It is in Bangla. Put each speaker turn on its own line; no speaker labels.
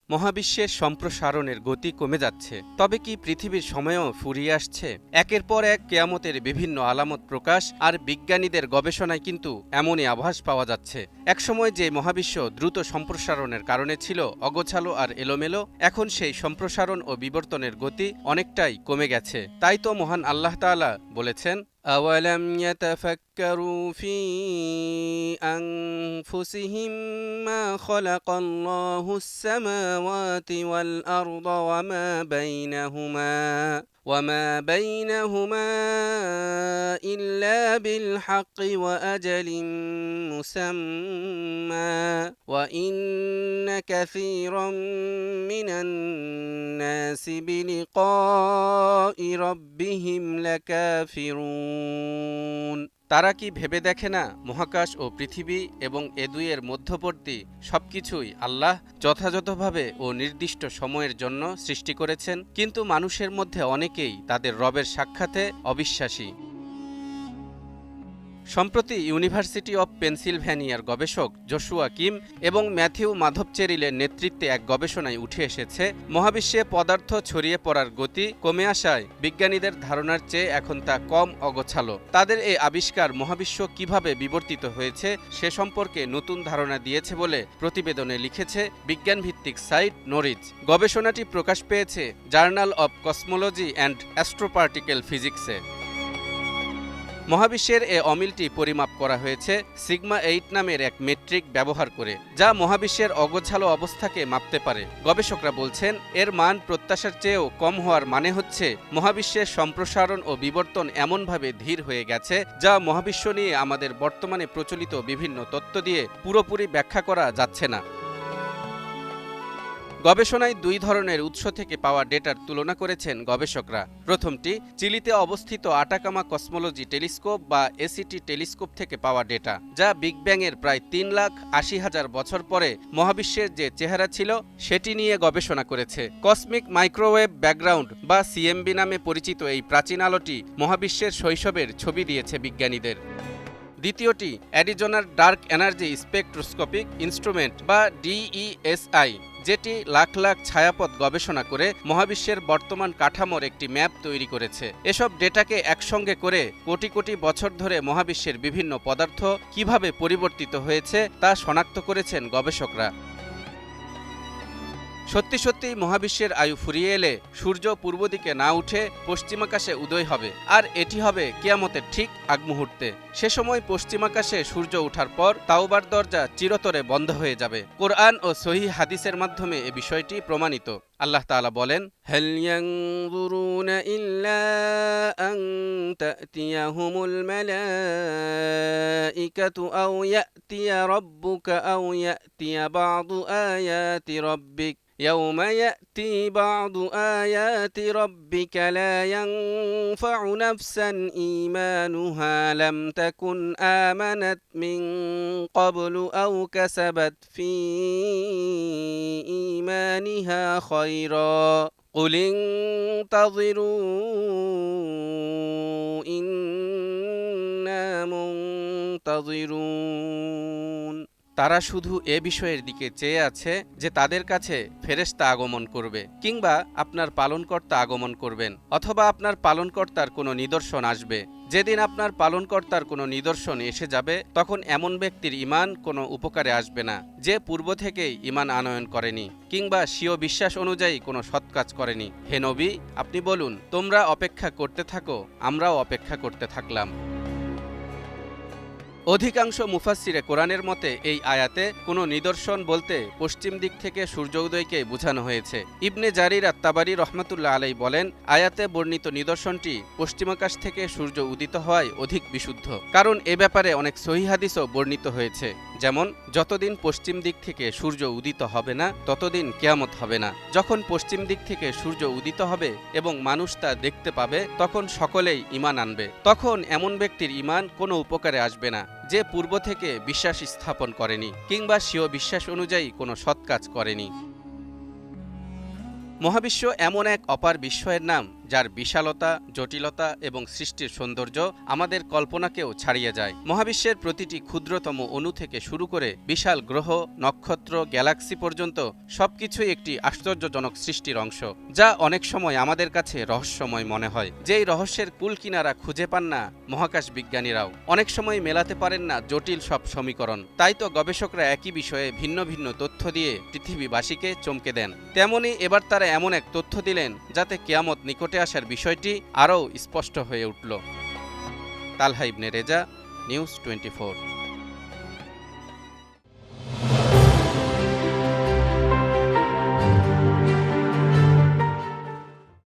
মহাবিশ্বের সম্প্রসারণের গতি কমে যাচ্ছে, তবে কি পৃথিবীর সময়ও ফুরিয়ে আসছে? একের পর এক কেয়ামতের বিভিন্ন আলামত প্রকাশ আর বিজ্ঞানীদের গবেষণায় কিন্তু এমনই আভাস পাওয়া যাচ্ছে। একসময় যে মহাবিশ্ব দ্রুত সম্প্রসারণের কারণে ছিল অগোছালো আর এলোমেলো, এখন সেই সম্প্রসারণ ও বিবর্তনের গতি অনেকটাই কমে গেছে। তাই তো মহান আল্লাহ তাআলা বলেছেন, أولم يتفكروا في أنفسهم ما خلق الله السماوات والأرض وما بينهما إلا بالحق وأجل مسمى وإن كثيرا من الناس بلقاء ربهم لكافرون। তারা কি ভেবে দেখে না, মহাকাশ ও পৃথিবী এবং এ দুইয়ের মধ্যবর্তী সবকিছুই আল্লাহ যথাযথভাবে ও নির্দিষ্ট সময়ের জন্য সৃষ্টি করেছেন, কিন্তু মানুষের মধ্যে অনেকেই তাদের রবের সাক্ষাতে অবিশ্বাসী। সম্প্রতি ইউনিভার্সিটি অব পেনসিলভ্যানিয়ার গবেষক জোশুয়া কিম এবং ম্যাথিউ মাধবচেরিলের নেতৃত্বে এক গবেষণায় উঠে এসেছে, মহাবিশ্বে পদার্থ ছড়িয়ে পড়ার গতি কমে আসায় বিজ্ঞানীদের ধারণার চেয়ে এখন তা কম অগোছালো। তাদের এই আবিষ্কার মহাবিশ্ব কিভাবে বিবর্তিত হয়েছে সে সম্পর্কে নতুন ধারণা দিয়েছে বলে প্রতিবেদনে লিখেছে বিজ্ঞানভিত্তিক সাইট নরিজ। গবেষণাটি প্রকাশ পেয়েছে জার্নাল অব কসমোলজি অ্যান্ড অ্যাস্ট্রোপার্টিক্যাল ফিজিক্সে। মহাবিশ্বের এ অমিলটি পরিমাপ করা হয়েছে সিগমা 8 নামের এক মেট্রিক ব্যবহার করে, যা মহাবিশ্বের অগোছালো অবস্থাকে মাপতে পারে। গবেষকরা বলছেন, এর মান প্রত্যাশার চেয়েও কম হওয়ার মানে হচ্ছে মহাবিশ্বের সম্প্রসারণ ও বিবর্তন এমনভাবে ধীর হয়ে গেছে, যা মহাবিশ্ব নিয়ে আমাদের বর্তমানে প্রচলিত বিভিন্ন তত্ত্ব দিয়ে পুরোপুরি ব্যাখ্যা করা যাচ্ছে না। গবেষণায় দুই ধরনের উৎস থেকে পাওয়া ডেটার তুলনা করেছেন গবেষকরা। প্রথমটি চিলিতে অবস্থিত আটাকামা কসমোলজি টেলিস্কোপ বা এসিটি টেলিস্কোপ থেকে পাওয়া ডেটা, যা বিগ ব্যাংয়ের প্রায় 3,80,000 বছর পরে মহাবিশ্বের যে চেহারা ছিল সেটি নিয়ে গবেষণা করেছে। কসমিক মাইক্রোওয়েভ ব্যাকগ্রাউন্ড বা সিএমবি নামে পরিচিত এই প্রাচীন আলোটি মহাবিশ্বের শৈশবের ছবি দিয়েছে বিজ্ঞানীদের। দ্বিতীয়টি অ্যারিজোনার ডার্ক এনার্জি স্পেকট্রোস্কোপিক ইনস্ট্রুমেন্ট বা ডিইএসআই, যেটি লাখ লাখ ছায়াপথ গবেষণা করে মহাবিশ্বের বর্তমান কাঠামোর একটি ম্যাপ তৈরি করেছে। এসব ডেটাকে একসঙ্গে করে কোটি কোটি বছর ধরে মহাবিশ্বের বিভিন্ন পদার্থ কিভাবে পরিবর্তিত হয়েছে তা শনাক্ত করেছেন গবেষকরা। সত্যি সত্যি মহাবিশ্বের আয়ু ফুরিয়ে এলে সূর্য পূর্ব দিকে না উঠে পশ্চিমাকাশে উদয় হবে, আর এটি হবে কিয়ামতের ঠিক আগ মুহূর্তে। সে সময় পশ্চিমাকাশে সূর্য ওঠার পর তাওবার দরজা চিরতরে বন্ধ হয়ে যাবে। কোরআন ও সহিহ হাদিসের মাধ্যমে এ বিষয়টি প্রমাণিত। আল্লাহ তাআলা বলেন, হাল ইয়ানজুরুনা ইল্লা আন তা'তিয়াহুমুল মালাইকাতু আও ইয়াতিয়া রাব্বুকা আও ইয়াতিয়া বা'দু আয়াতি রাব্বিক يوم يأتي بعض آيات ربك لا ينفع نفسا إيمانها لم تكن آمنت من قبل أو كسبت في إيمانها خيرا قل انتظروا إنا منتظرون। তারা শুধু এ বিষয়ের দিকে চেয়ে আছে যে তাদের কাছে ফেরেশতা আগমন করবে, কিংবা আপনার পালনকর্তা আগমন করবেন, অথবা আপনার পালনকর্তার কোনো নিদর্শন আসবে। যেদিন আপনার পালনকর্তার কোনো নিদর্শন এসে যাবে, তখন এমন ব্যক্তির ঈমান কোনো উপকারে আসবে না যে পূর্ব থেকেই ঈমান আনয়ন করেনি কিংবা স্বীয় বিশ্বাস অনুযায়ী কোনো সৎকাজ করেনি। হে নবী, আপনি বলুন, তোমরা অপেক্ষা করতে থাকো, আমরাও অপেক্ষা করতে থাকলাম। অধিকাংশ মুফাসসিরে কোরআনের মতে এই আয়াতে কোনো নিদর্শন বলতে পশ্চিম দিক থেকে সূর্য উদয়কে বোঝানো হয়েছে। ইবনে জারির আত-তাবারি রহমাতুল্লাহ আলাইহি বলেন, আয়াতে বর্ণিত নিদর্শনটি পশ্চিমাকাশ থেকে সূর্য উদিত হওয়ায় অধিক বিশুদ্ধ, কারণ এ ব্যাপারে অনেক সহিহ হাদিসও বর্ণিত হয়েছে। যেমন, যতদিন পশ্চিম দিক থেকে সূর্য উদিত হবে না ততদিন কিয়ামত হবে না। যখন পশ্চিম দিক থেকে সূর্য উদিত হবে এবং মানুষ তা দেখতে পাবে, তখন সকলেই ঈমান আনবে। তখন এমন ব্যক্তির ঈমান কোনো উপকারে আসবে না যে পূর্ব থেকে বিশ্বাস স্থাপন করেনি কিংবা স্বীয় বিশ্বাস অনুযায়ী কোনো সৎকাজ করেনি। মহাবিশ্ব এমন এক অপার বিস্ময়ের নাম যার বিশালতা, জটিলতা এবং সৃষ্টির সৌন্দর্য আমাদের কল্পনাকেও ছাড়িয়ে যায়। মহাবিশ্বের প্রতিটি ক্ষুদ্রতম অণু থেকে শুরু করে বিশাল গ্রহ, নক্ষত্র, গ্যালাক্সি পর্যন্ত সবকিছুই একটি আশ্চর্যজনক সৃষ্টির অংশ, যা অনেক সময় আমাদের কাছে রহস্যময় মনে হয়। যেই রহস্যের কুল কিনারা খুঁজে পান না মহাকাশ বিজ্ঞানীরাও, অনেক সময় মেলাতে পারেন না জটিল সব সমীকরণ। তাই তো গবেষকরা একই বিষয়ে ভিন্ন ভিন্ন তথ্য দিয়ে পৃথিবীবাসীকে চমকে দেন। তেমনি এবার তারা এমন এক তথ্য দিলেন যাতে কিয়ামত নিকটে আসার বিষয়টি আরও স্পষ্ট হয়ে উঠল। তালহা ইবনে রেজা, নিউজ 24।